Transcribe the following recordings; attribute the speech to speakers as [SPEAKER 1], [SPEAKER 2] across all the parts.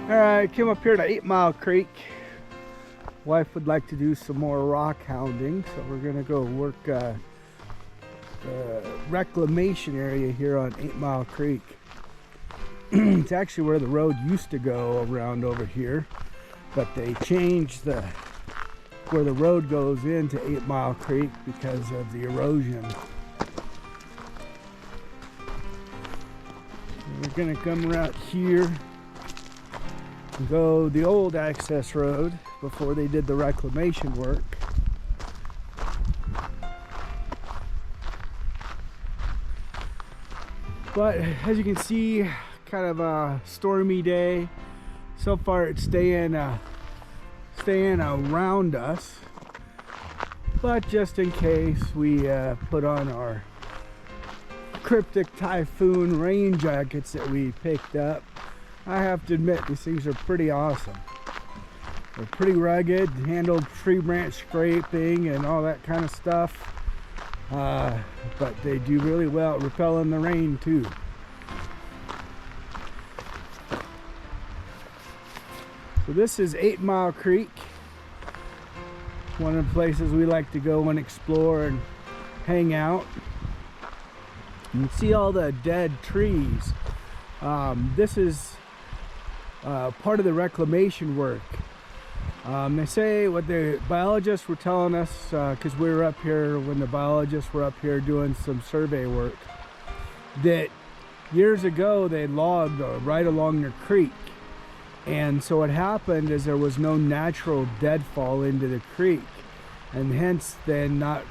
[SPEAKER 1] Alright, came up here to 8 Mile Creek. Wife would like to do some more rock hounding, so we're gonna go work the reclamation area here on 8 Mile Creek. It's actually where the road used to go around over here, but they changed where the road goes into 8 Mile Creek because of the erosion. We're gonna come around here and go the old access road before they did the reclamation work. But as you can see, kind of a stormy day. So far it's staying around us, but just in case, we put on our cryptic typhoon rain jackets that we picked up. I have to admit, these things are pretty awesome. They're pretty rugged, handled tree branch scraping and all that kind of stuff, but they do really well at repelling the rain too. So this is 8 Mile Creek, one of the places we like to go and explore and hang out. You can see all the dead trees. This is part of the reclamation work. They say what the biologists were telling us, because we were up here when the biologists were up here doing some survey work, that years ago they logged right along the creek. And so what happened is there was no natural deadfall into the creek, and hence then not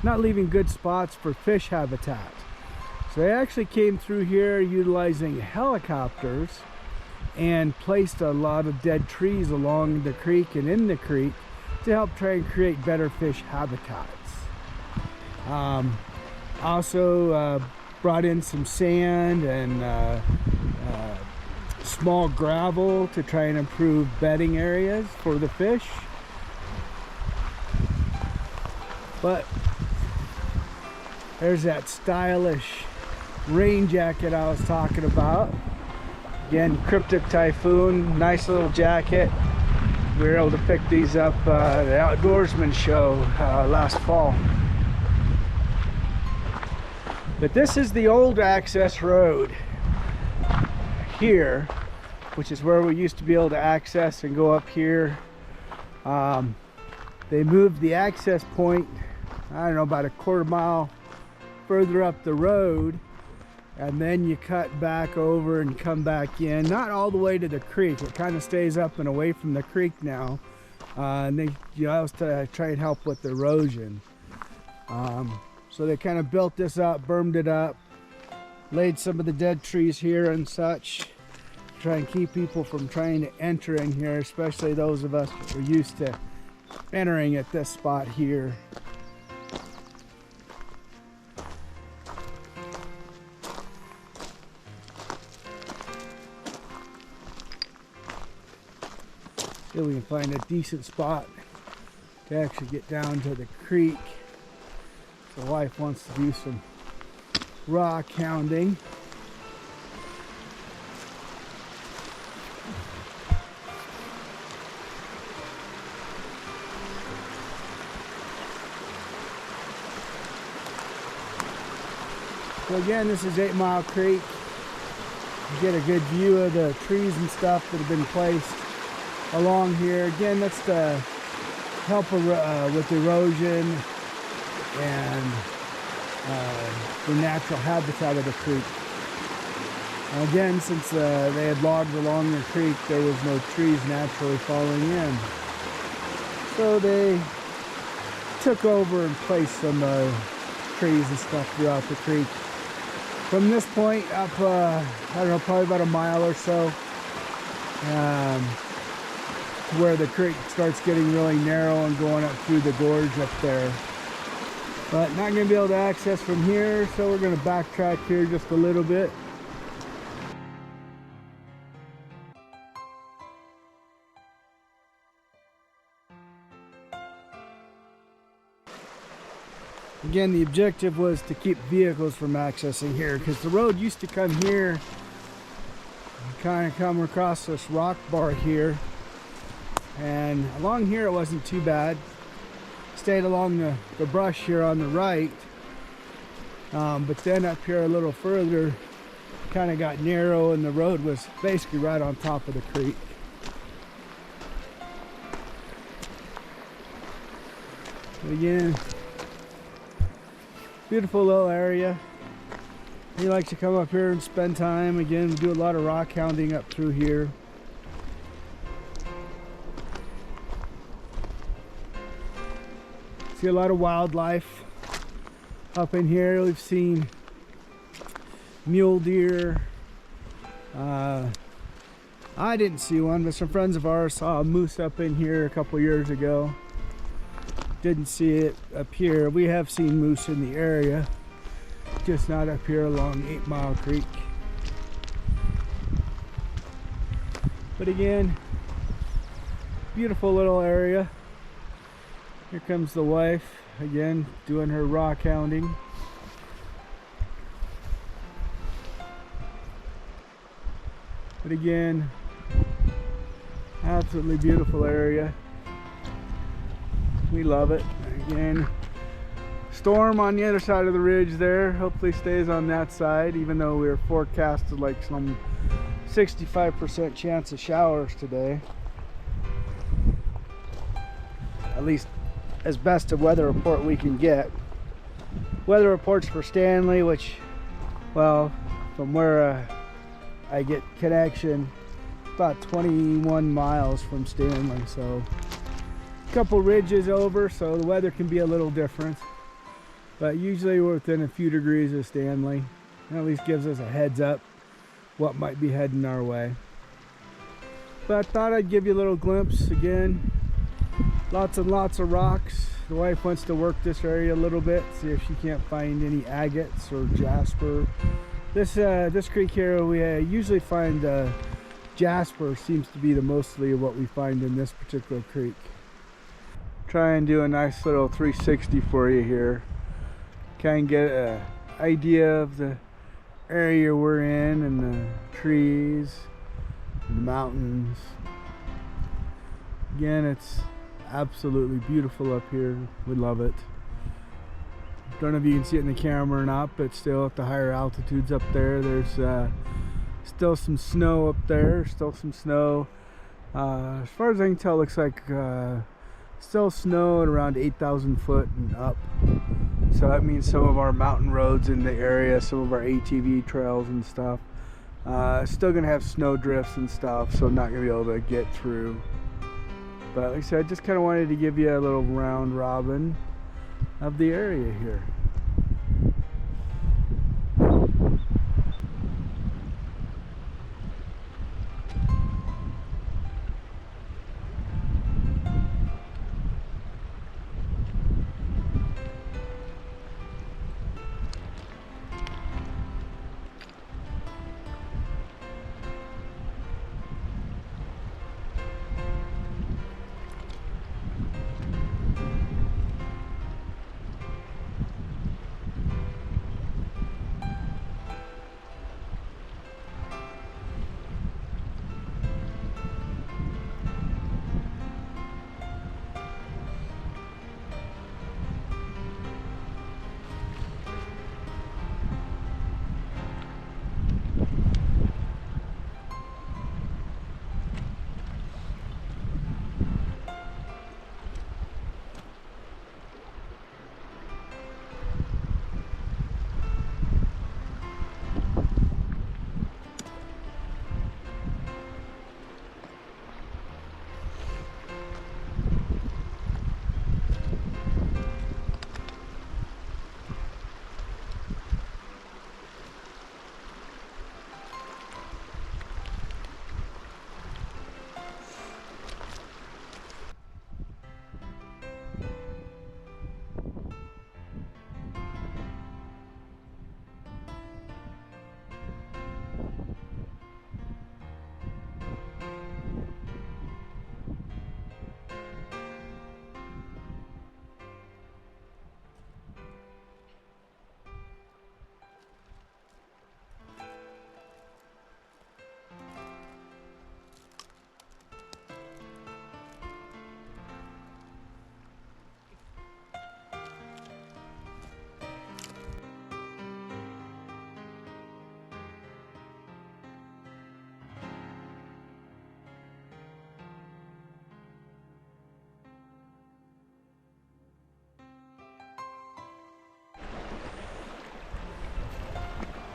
[SPEAKER 1] leaving good spots for fish habitat. So they actually came through here utilizing helicopters and placed a lot of dead trees along the creek and in the creek to help try and create better fish habitats. Also brought in some sand and small gravel to try and improve bedding areas for the fish. But there's that stylish rain jacket I was talking about. Again, Cryptic Typhoon, nice little jacket. We were able to pick these up at the Outdoorsman show last fall. But this is the old access road here, which is where we used to be able to access and go up here. They moved the access point, I don't know, about a quarter mile further up the road, and then you cut back over and come back in, not all the way to the creek. It kind of stays up and away from the creek now, and they, I was try and help with the erosion. So they kind of built this up, bermed it up, laid some of the dead trees here and such, try and keep people from trying to enter in here, especially those of us that were used to entering at this spot here. See if we can find a decent spot to actually get down to the creek. The wife wants to do some rock hounding. So again, this is 8 Mile Creek. You get a good view of the trees and stuff that have been placed along here. Again, that's to help with erosion and the natural habitat of the creek. Again, since they had logged along the creek, there was no trees naturally falling in. So they took over and placed some trees and stuff throughout the creek. From this point up, I don't know, probably about a mile or so, to where the creek starts getting really narrow and going up through the gorge up there. But not going to be able to access from here, so we're going to backtrack here just a little bit. Again, the objective was to keep vehicles from accessing here, because the road used to come here kind of come across this rock bar here, and along here it wasn't too bad. Stayed along the brush here on the right, but then up here a little further kind of got narrow, and the road was basically right on top of the creek. But again, beautiful little area. You like to come up here and spend time. Again, we do a lot of rock hounding up through here. See a lot of wildlife up in here. We've seen mule deer. I didn't see one, but some friends of ours saw a moose up in here a couple years ago. Didn't see it up here. We have seen moose in the area, just not up here along 8 Mile Creek. But again, beautiful little area. Here comes the wife again doing her rock hounding. But again, absolutely beautiful area. We love it. Again, storm on the other side of the ridge there. Hopefully stays on that side, even though we're forecasted like some 65% chance of showers today. At least as best a weather report we can get. Weather reports for Stanley, which, well, from where I get connection, about 21 miles from Stanley, so a couple ridges over, so the weather can be a little different, but usually we're within a few degrees of Stanley. It at least gives us a heads up what might be heading our way. But I thought I'd give you a little glimpse. Again, lots and lots of rocks. The wife wants to work this area a little bit, see if she can't find any agates or jasper. This creek here, we usually find jasper seems to be the mostly of what we find in this particular creek. Try and do a nice little 360 for you here. Kind of get an idea of the area we're in, and the trees and the mountains. Again, it's absolutely beautiful up here. We love it. Don't know if you can see it in the camera or not, but still at the higher altitudes up there, there's still some snow up there. Still some snow. As far as I can tell, it looks like still snow at around 8,000 foot and up. So that means some of our mountain roads in the area, some of our ATV trails and stuff, still gonna have snow drifts and stuff, so I'm not gonna be able to get through. But like I said, I just kind of wanted to give you a little round robin of the area here.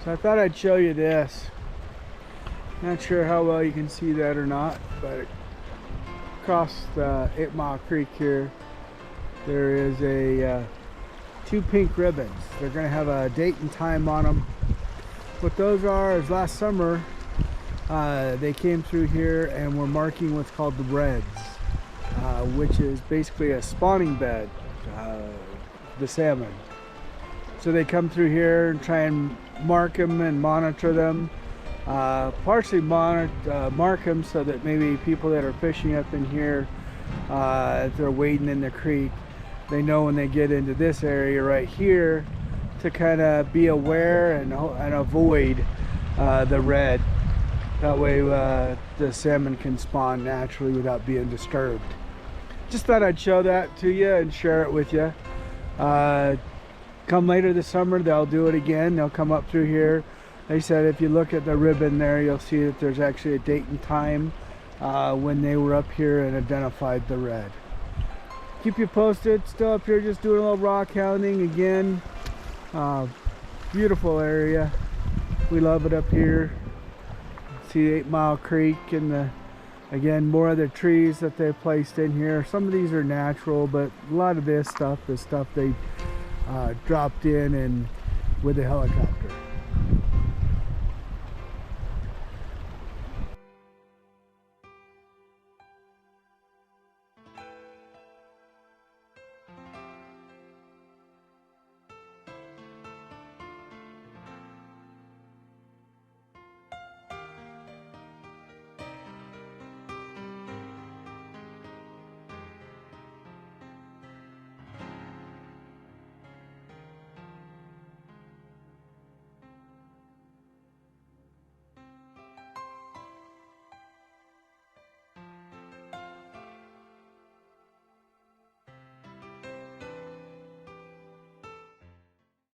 [SPEAKER 1] So I thought I'd show you this. Not sure how well you can see that or not, but across the 8 Mile Creek here, there is a 2 pink ribbons. They're going to have a date and time on them. What those are is last summer they came through here and were marking what's called the reds, which is basically a spawning bed, the salmon. So they come through here and try and mark them and monitor them. Partially mark them so that maybe people that are fishing up in here, if they're wading in the creek, they know when they get into this area right here to kind of be aware and avoid the red. That way the salmon can spawn naturally without being disturbed. Just thought I'd show that to you and share it with you. Come later this summer, they'll do it again. They'll come up through here. They said if you look at the ribbon there, you'll see that there's actually a date and time when they were up here and identified the red. Keep you posted. Still up here just doing a little rock hounding again. Beautiful area. We love it up here. See 8 Mile Creek and again, more of the trees that they placed in here. Some of these are natural, but a lot of this stuff is stuff they dropped in and with a helicopter.